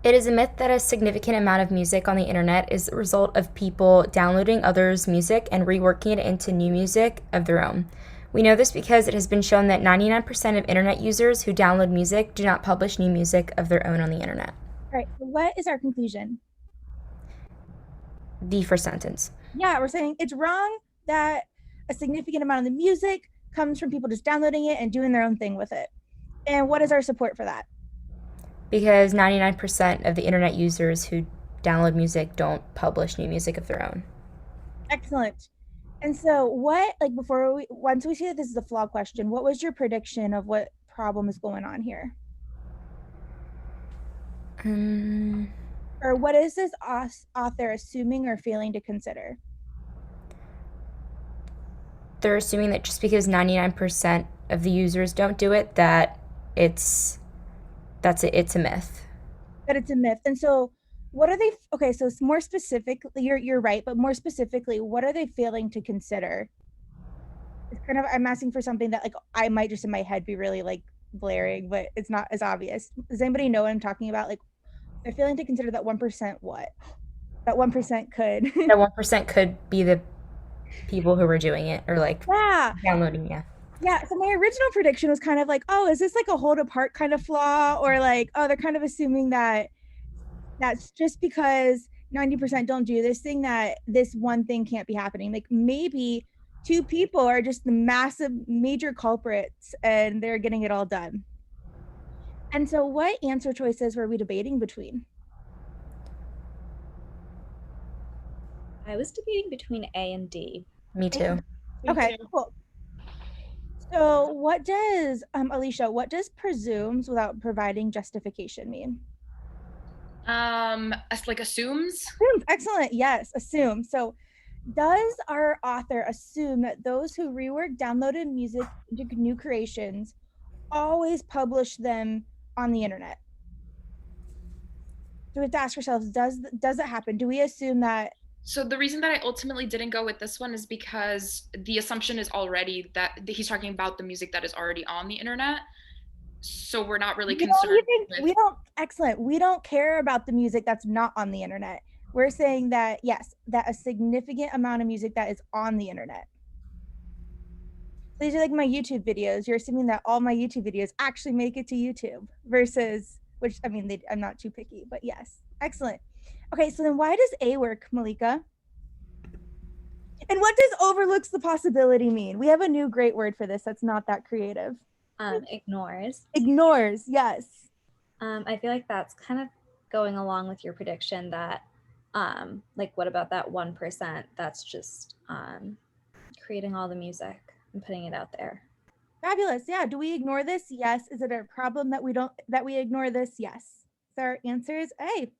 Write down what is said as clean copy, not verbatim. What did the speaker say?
It is a myth that a significant amount of music on the internet is the result of people downloading others' music and reworking it into new music of their own. We know this because it has been shown that 99% of internet users who download music do not publish new music of their own on the internet. All right, so what is our conclusion? The first sentence. Yeah, we're saying it's wrong that a significant amount of the music comes from people just downloading it and doing their own thing with it. And what is our support for that? Because 99% of the internet users who download music don't publish new music of their own. Excellent. And so, once we see that this is a flaw question, what was your prediction of what problem is going on here? Um, Or what is this author assuming or failing to consider? they're assuming that just because 99% of the users don't do it, that it's it's a myth. That it's a myth. And so, what are they? Okay, so it's more specific. You're right, but more specifically, what are they failing to consider? It's kind of I'm asking for something that like I might just in my head be really like blaring, but it's not as obvious. Does anybody know what I'm talking about? Like they're failing to consider that 1% what? That 1% could. That 1% could be the people who were doing it or like Yeah. downloading, yeah. Yeah. So my original prediction was kind of like, oh, is this like a hold apart kind of flaw? Or like, oh, they're kind of assuming that that's just because 90% don't do this thing that this one thing can't be happening. Like maybe two people are just the massive major culprits and they're getting it all done. And so what answer choices were we debating between? I was debating between A and D. Me too. Okay, cool. So what does Alicia, what does presumes without providing justification mean? Like assumes. Assumes. Excellent. Yes, assume. So does our author assume that those who rework downloaded music into new creations always publish them on the internet? So we have to ask ourselves, does it happen? Do we assume that? So the reason that I ultimately didn't go with this one is because the assumption is already that he's talking about the music that is already on the internet. So we're not really concerned with. We don't excellent. We don't care about the music that's not on the internet. We're saying that yes, that a significant amount of music that is on the internet. These are like my YouTube videos. You're assuming that all my YouTube videos actually make it to YouTube versus, which I mean, I'm not too picky, but yes, excellent. Okay, so then why does A work, Malika? And what does overlooks the possibility mean? We have a new great word for this that's not that creative. Ignores. Ignores, yes. I feel like that's kind of going along with your prediction that, like, what about that 1% that's just creating all the music and putting it out there? Fabulous. Yeah. Do we ignore this? Yes. Is it a problem that we ignore this? Yes. So our answer is A.